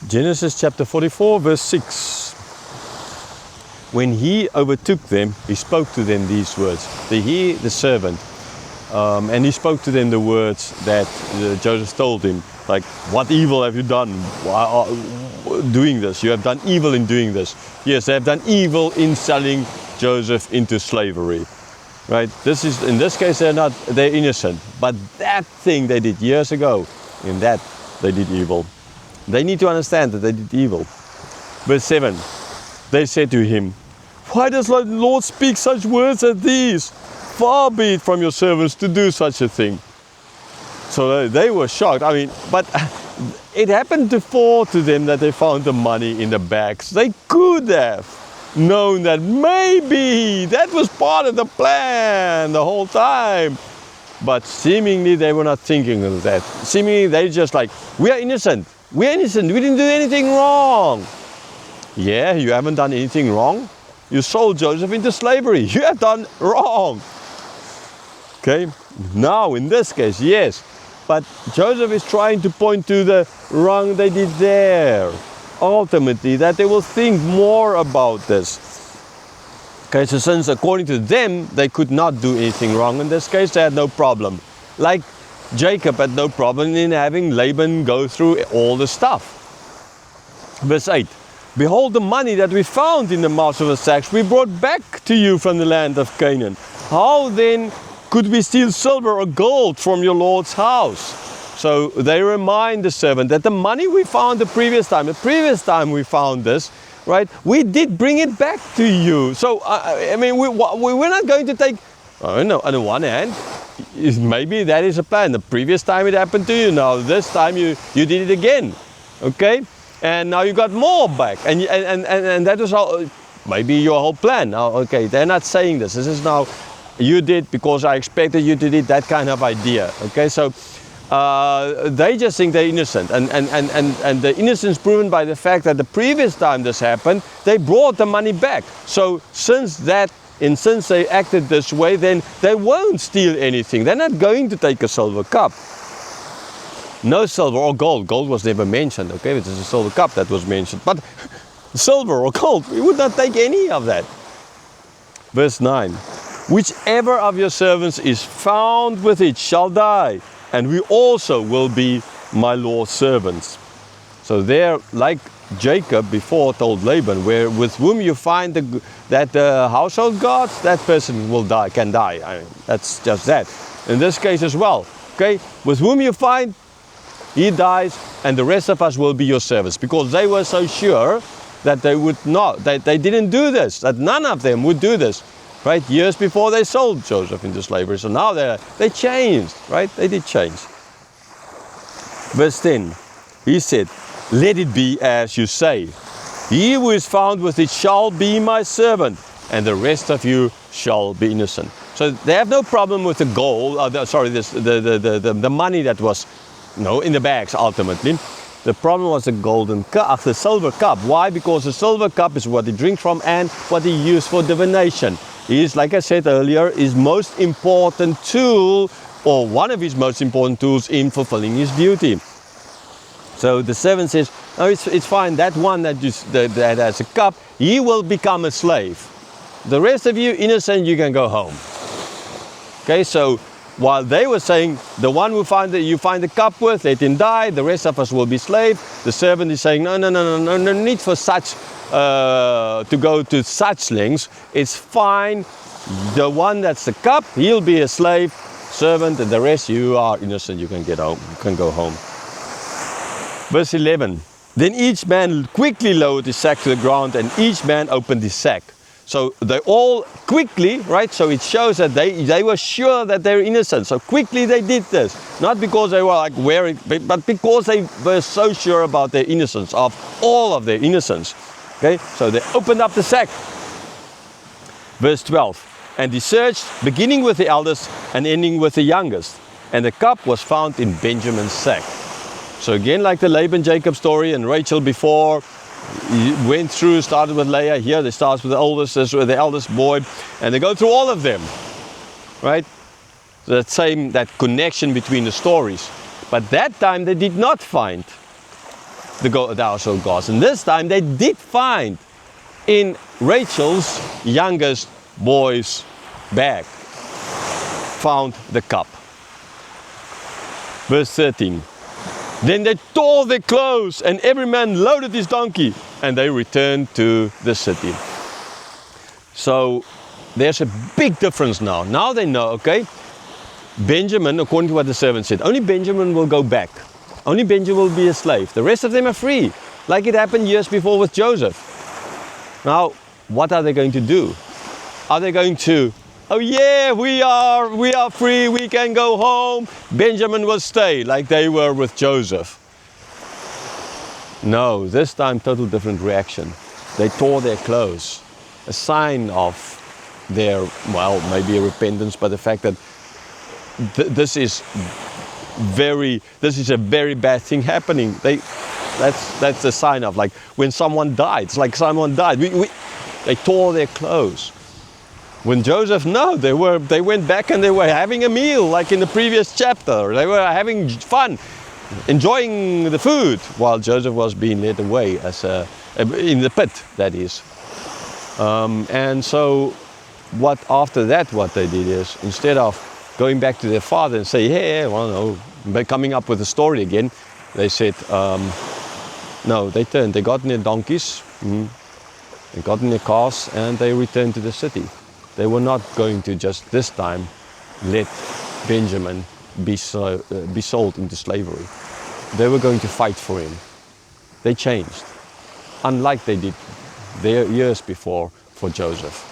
Genesis chapter 44, verse 6. When he overtook them, he spoke to them these words. The servant, and he spoke to them the words that Joseph told him, like, what evil have you done doing this? You have done evil in doing this. Yes, they have done evil in selling Joseph into slavery. Right? In this case, they're innocent. But that thing they did years ago, in that they did evil. They need to understand that they did evil. Verse 7, they said to him, why does the Lord speak such words as these? Far be it from your servants to do such a thing. So they were shocked. I mean, but it happened to fall to them that they found the money in the bags. They could have known that maybe that was part of the plan the whole time. But seemingly they were not thinking of that. Seemingly they just like, we are innocent. We are innocent. We didn't do anything wrong. Yeah, you haven't done anything wrong. You sold Joseph into slavery. You have done wrong. Okay, now in this case, yes. But Joseph is trying to point to the wrong they did there. Ultimately, that they will think more about this. Okay, so since according to them, they could not do anything wrong in this case, they had no problem. Like Jacob had no problem in having Laban go through all the stuff. Verse 8, behold the money that we found in the mouths of the sacks we brought back to you from the land of Canaan. How then could we steal silver or gold from your Lord's house? So they remind the servant that the money we found the previous time we found this, right, we did bring it back to you. So, I mean, we're not going to take, I don't know, on the one hand, maybe that is a plan. The previous time it happened to you, now this time you did it again, okay? And now you got more back, and that was all, maybe your whole plan. Now, okay, they're not saying this. This is now, you did because I expected you to do that kind of idea, okay? So, they just think they're innocent, and the innocence proven by the fact that the previous time this happened, they brought the money back. So since they acted this way, then they won't steal anything. They're not going to take a silver cup. No silver or gold. Gold was never mentioned, okay? It is a silver cup that was mentioned. But silver or gold, we would not take any of that. Verse 9. Whichever of your servants is found with it shall die, and we also will be my Lord's servants. So there, like Jacob before told Laban, with whom you find that household gods, that person will die, can die. I mean, that's just that. In this case as well, okay? With whom you find, he dies, and the rest of us will be your servants. Because they were so sure that they would not, they didn't do this, that none of them would do this. Right, years before they sold Joseph into slavery. So now they changed, right? They did change. Verse 10, he said, let it be as you say. He who is found with it shall be my servant, and the rest of you shall be innocent. So they have no problem with the gold, the money that was, in the bags ultimately. The problem was the golden cup, the silver cup. Why? Because the silver cup is what he drinks from and what he used for divination. He is, like I said earlier, his most important tool, or one of his most important tools in fulfilling his duty. So the servant says, no, it's fine, that one that has a cup, he will become a slave. The rest of you, innocent, you can go home. Okay, so while they were saying, the one who you find the cup with, let him die, the rest of us will be slaves, the servant is saying, no need for such, to go to such lengths. It's fine, the one that's the cup, he'll be a slave, servant, and the rest, you are innocent, you can get home, you can go home. Verse 11, then each man quickly lowered his sack to the ground, and each man opened his sack. So they all quickly, right? So it shows that they were sure that they're innocent. So quickly they did this. Not because they were like wearing, but because they were so sure about their innocence, of all of their innocence. Okay, so they opened up the sack. Verse 12, and he searched, beginning with the eldest and ending with the youngest. And the cup was found in Benjamin's sack. So again, like the Laban Jacob story and Rachel before, he went through, started with Leah. Here they start with the eldest boy, and they go through all of them, right? That connection between the stories. But that time they did not find the household gods. And this time they did find in Rachel's youngest boy's bag, found the cup. Verse 13. Then they tore their clothes, and every man loaded his donkey, and they returned to the city. So there's a big difference now. Now they know, okay, Benjamin, according to what the servant said, only Benjamin will go back. Only Benjamin will be a slave. The rest of them are free, like it happened years before with Joseph. Now, what are they going to do? Are they going to, oh yeah, we are free, we can go home. Benjamin will stay like they were with Joseph. No, this time total different reaction. They tore their clothes. A sign of their, well, maybe a repentance, but the fact that this is a very bad thing happening. That's a sign of, like when someone died. It's like someone died. They tore their clothes. When Joseph, no, they went back and they were having a meal, like in the previous chapter. They were having fun, enjoying the food, while Joseph was being led away as in the pit, that is. And so, after that, what they did is, instead of going back to their father and say, hey, well, no, by coming up with a story again, they said, no, they turned. They got in their donkeys, they got in their cars, and they returned to the city. They were not going to just this time let Benjamin be sold into slavery. They were going to fight for him. They changed, unlike they did their years before for Joseph.